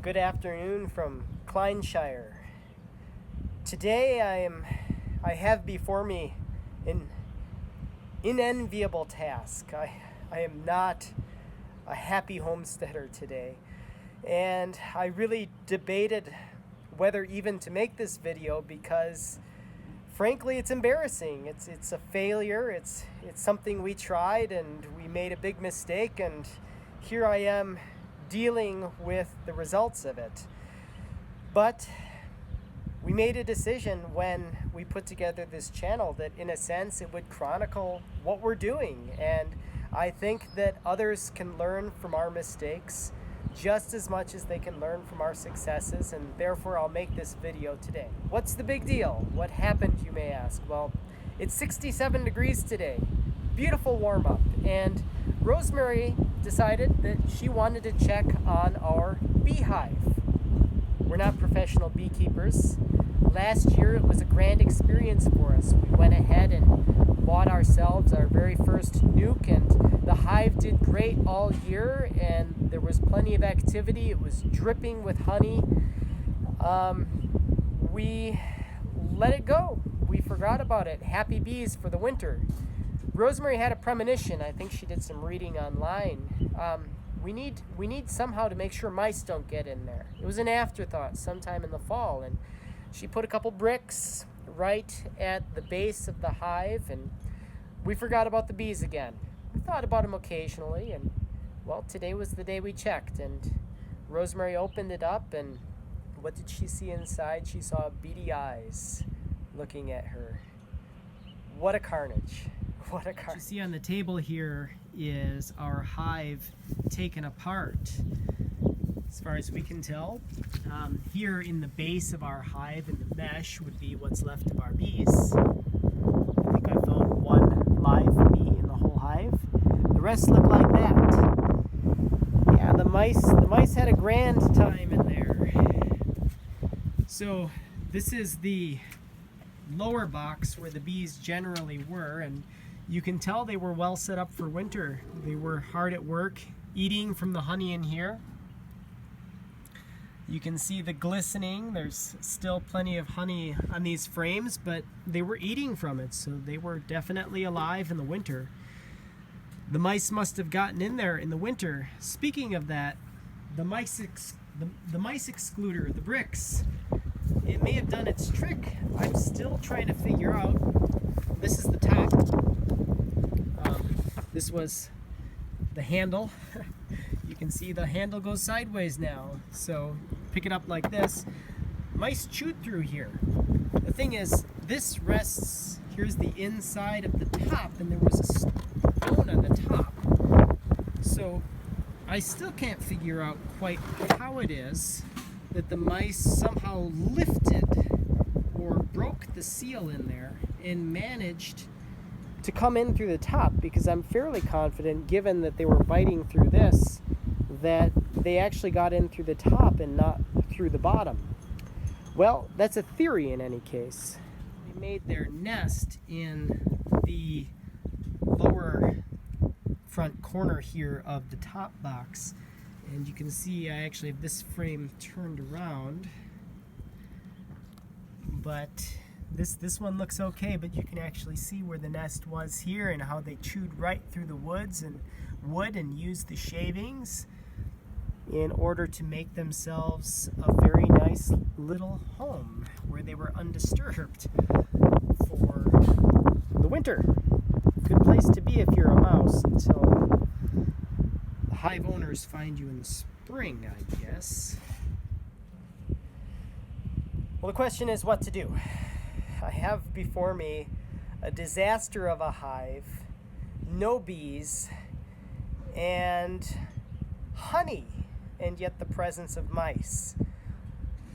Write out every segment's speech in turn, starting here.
good afternoon from Clyneshire. Today I have before me an unenviable task. I am not a happy homesteader today, and I really debated whether even to make this video because frankly it's embarrassing. It's a failure. It's something we tried and we made a big mistake, and here I am dealing with the results of it. But we made a decision when we put together this channel that in a sense it would chronicle what we're doing, and I think that others can learn from our mistakes just as much as they can learn from our successes, and therefore I'll make this video today. What's the big deal? What happened, you may ask? Well, it's 67 degrees today. Beautiful warm up, and Rosemary decided that she wanted to check on our beehive. We're not professional beekeepers. Last year it was a grand experience for us. We went ahead and bought ourselves our very first nuke, and the hive did great all year, and there was plenty of activity. It was dripping with honey. We let it go. We forgot about it. Happy bees for the winter. Rosemary had a premonition. I think she did some reading online. We need somehow to make sure mice don't get in there. It was an afterthought sometime in the fall, and she put a couple bricks right at the base of the hive, and we forgot about the bees again. We thought about them occasionally, and well, today was the day we checked, and Rosemary opened it up, and what did she see inside? She saw beady eyes looking at her. What a carnage. What a carnage. What you see on the table here is our hive taken apart. As far as we can tell, here in the base of our hive in the mesh would be what's left of our bees. I think I found one live bee in the whole hive. The rest look like that. Yeah, the mice had a grand time in there. So this is the lower box where the bees generally were, and you can tell they were well set up for winter. They were hard at work eating from the honey in here. You can see the glistening. There's still plenty of honey on these frames, but they were eating from it, so they were definitely alive in the winter. The mice must have gotten in there in the winter. Speaking of that, the mice excluder, the bricks, it may have done its trick. I'm still trying to figure out. This is the top. This was the handle. You can see the handle goes sideways now. So pick it up like this. Mice chewed through here. The thing is, this rests, here's the inside of the top, and there was a stone on the top. So I still can't figure out quite how it is that the mice somehow lifted or broke the seal in there and managed to come in through the top, because I'm fairly confident, given that they were biting through this, that they actually got in through the top and not through the bottom. Well, that's a theory in any case. They made their nest in the lower front corner here of the top box, and you can see I actually have this frame turned around, but this one looks okay, but you can actually see where the nest was here and how they chewed right through the woods and wood and used the shavings in order to make themselves a very nice little home where they were undisturbed for the winter. Good place to be if you're a mouse until the hive owners find you in the spring, I guess. Well, the question is what to do. I have before me a disaster of a hive, no bees, and honey, and yet the presence of mice.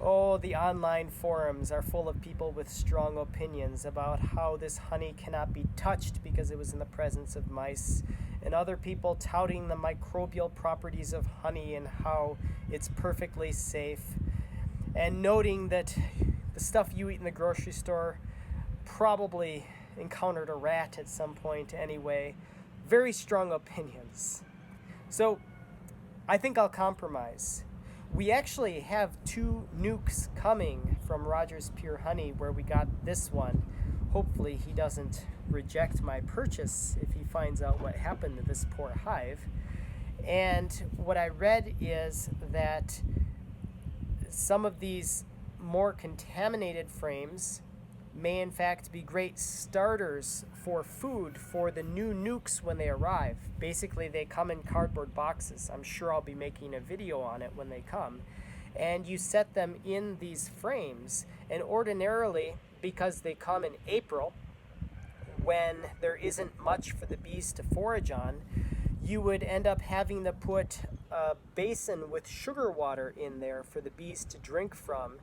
Oh, the online forums are full of people with strong opinions about how this honey cannot be touched because it was in the presence of mice, and other people touting the microbial properties of honey and how it's perfectly safe, and noting that the stuff you eat in the grocery store probably encountered a rat at some point anyway. Very strong opinions. So I think I'll compromise. We actually have 2 nukes coming from Rogers Pure Honey where we got this one. Hopefully he doesn't reject my purchase if he finds out what happened to this poor hive. And what I read is that some of these more contaminated frames may in fact be great starters for food for the new nukes when they arrive. Basically, they come in cardboard boxes. I'm sure I'll be making a video on it when they come. And you set them in these frames, and ordinarily, because they come in April, when there isn't much for the bees to forage on, you would end up having to put a basin with sugar water in there for the bees to drink from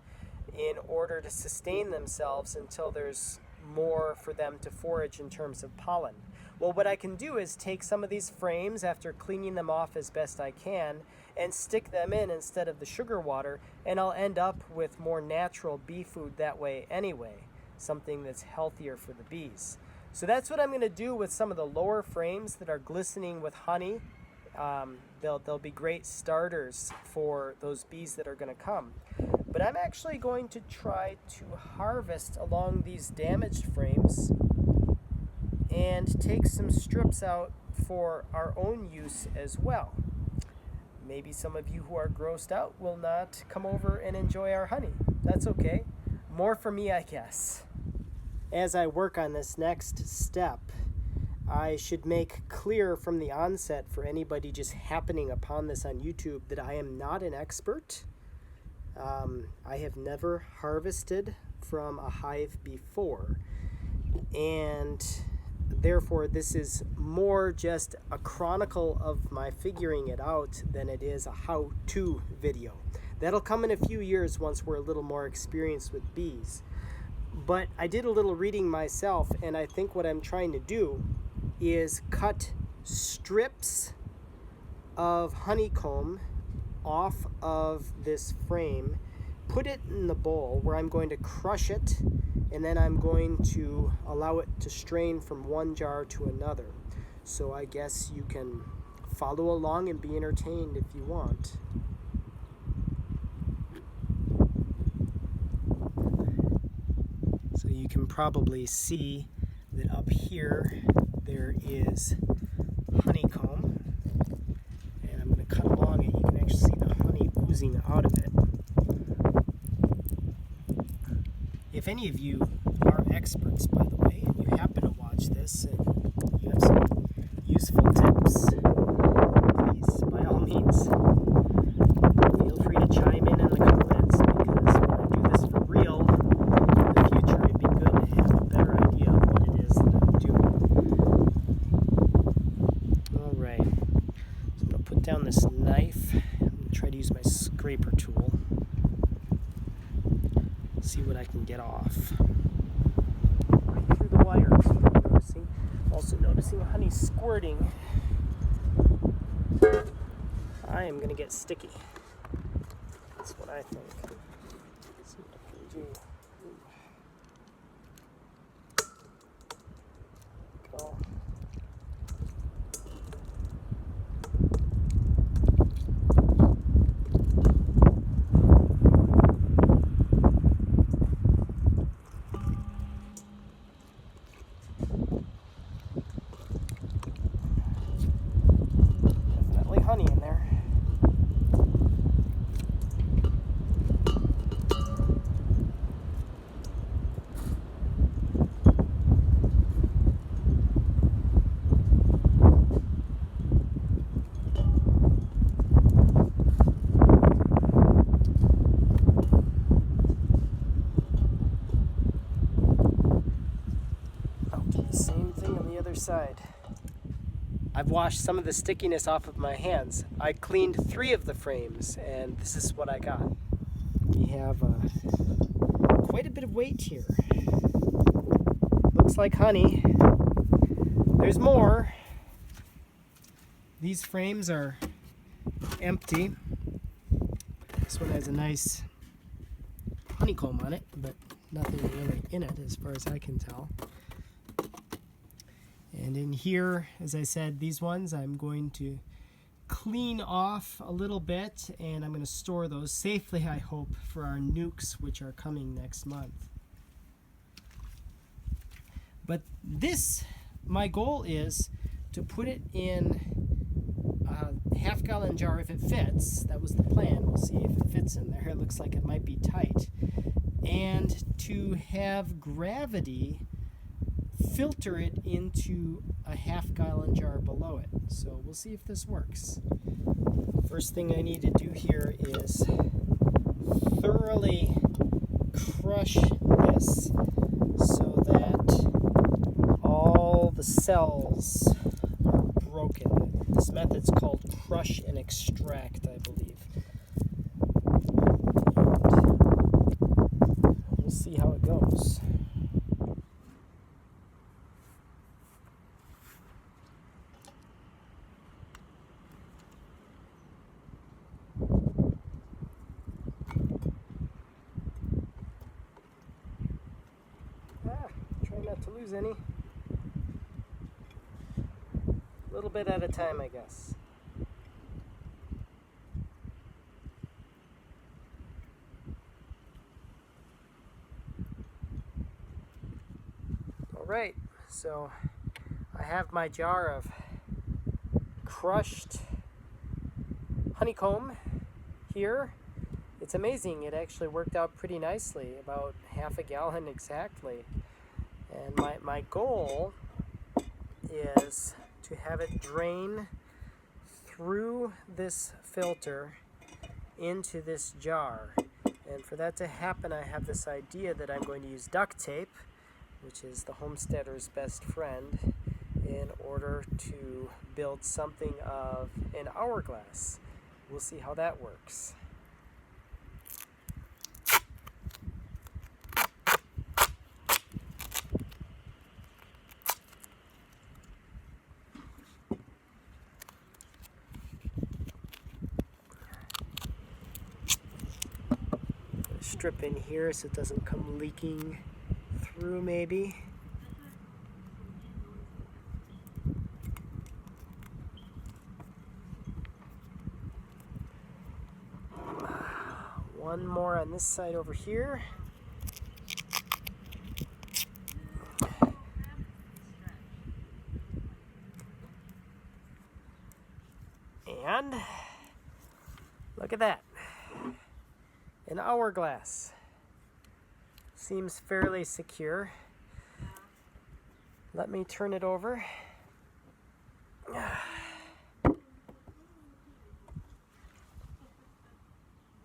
in order to sustain themselves until there's more for them to forage in terms of pollen. Well, what I can do is take some of these frames after cleaning them off as best I can and stick them in instead of the sugar water, and I'll end up with more natural bee food that way anyway, something that's healthier for the bees. So that's what I'm going to do with some of the lower frames that are glistening with honey. They'll be great starters for those bees that are going to come. But I'm actually going to try to harvest along these damaged frames and take some strips out for our own use as well. Maybe some of you who are grossed out will not come over and enjoy our honey. That's okay. More for me, I guess. As I work on this next step, I should make clear from the onset for anybody just happening upon this on YouTube that I am not an expert. I have never harvested from a hive before, and therefore this is more just a chronicle of my figuring it out than it is a how-to video. That'll come in a few years once we're a little more experienced with bees. But I did a little reading myself, and I think what I'm trying to do is cut strips of honeycomb off of this frame, put it in the bowl where I'm going to crush it, and then I'm going to allow it to strain from one jar to another. So I guess you can follow along and be entertained if you want. So you can probably see that up here there is honeycomb, and I'm going to cut along it. You can actually see the honey oozing out of it. If any of you are experts, by the way, and you happen to watch this and you have some useful tips, please, by all means, feel free to chime in the comments, because when I do this for real in the future, it'd be good to have a better idea of what it is that I'm doing. Alright, so I'm going to put down this knife. I'm going to try to use my scraper tool. See what I can get off. Right through the wires. Also noticing honey squirting. I am going to get sticky. That's what I think. Let's see what I can do. Go. Honey in there. I'll do the same thing on the other side. I've washed some of the stickiness off of my hands. I cleaned 3 of the frames, and this is what I got. We have quite a bit of weight here. Looks like honey. There's more. These frames are empty. This one has a nice honeycomb on it, but nothing really in it as far as I can tell. And in here, as I said, these ones I'm going to clean off a little bit, and I'm going to store those safely, I hope, for our nukes, which are coming next month. But this, my goal is to put it in a half-gallon jar if it fits. That was the plan. We'll see if it fits in there. It looks like it might be tight. And to have gravity filter it into a half-gallon jar below it. So we'll see if this works. First thing I need to do here is thoroughly crush this so that all the cells are broken. This method's called crush and extract, I believe. And we'll see how it goes. Try not to lose any. A little bit at a time, I guess. Alright, so I have my jar of crushed honeycomb here. It's amazing, it actually worked out pretty nicely, about half a gallon exactly. And my goal is to have it drain through this filter into this jar. And for that to happen, I have this idea that I'm going to use duct tape, which is the homesteader's best friend, in order to build something of an hourglass. We'll see how that works. Strip in here so it doesn't come leaking through, maybe. One more on this side over here. And look at that. An hourglass. Seems fairly secure. Let me turn it over.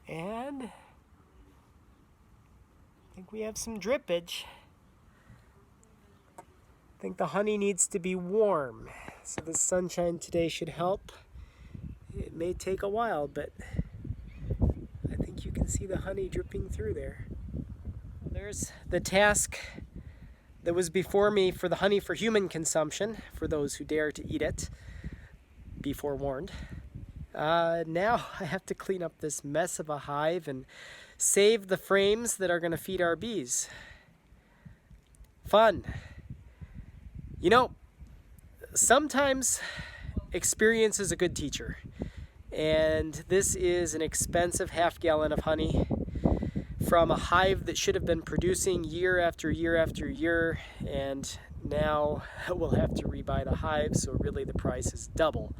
And I think we have some drippage. I think the honey needs to be warm, so the sunshine today should help. It may take a while, but I think you can see the honey dripping through there. There's the task that was before me for the honey for human consumption, for those who dare to eat it. Be forewarned. Now I have to clean up this mess of a hive and save the frames that are going to feed our bees. Fun. You know, sometimes experience is a good teacher. And this is an expensive half-gallon of honey from a hive that should have been producing year after year after year, and now we'll have to rebuy the hive, so really the price is double,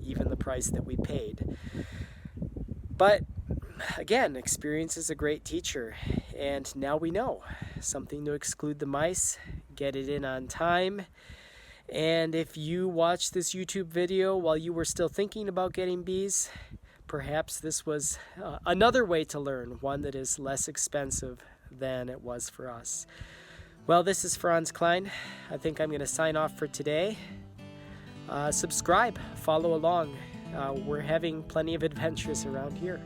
even the price that we paid. But again, experience is a great teacher, and now we know something to exclude the mice, get it in on time. And if you watched this YouTube video while you were still thinking about getting bees, perhaps this was another way to learn, one that is less expensive than it was for us. Well, this is Franz Klein. I think I'm going to sign off for today. Subscribe, follow along. We're having plenty of adventures around here.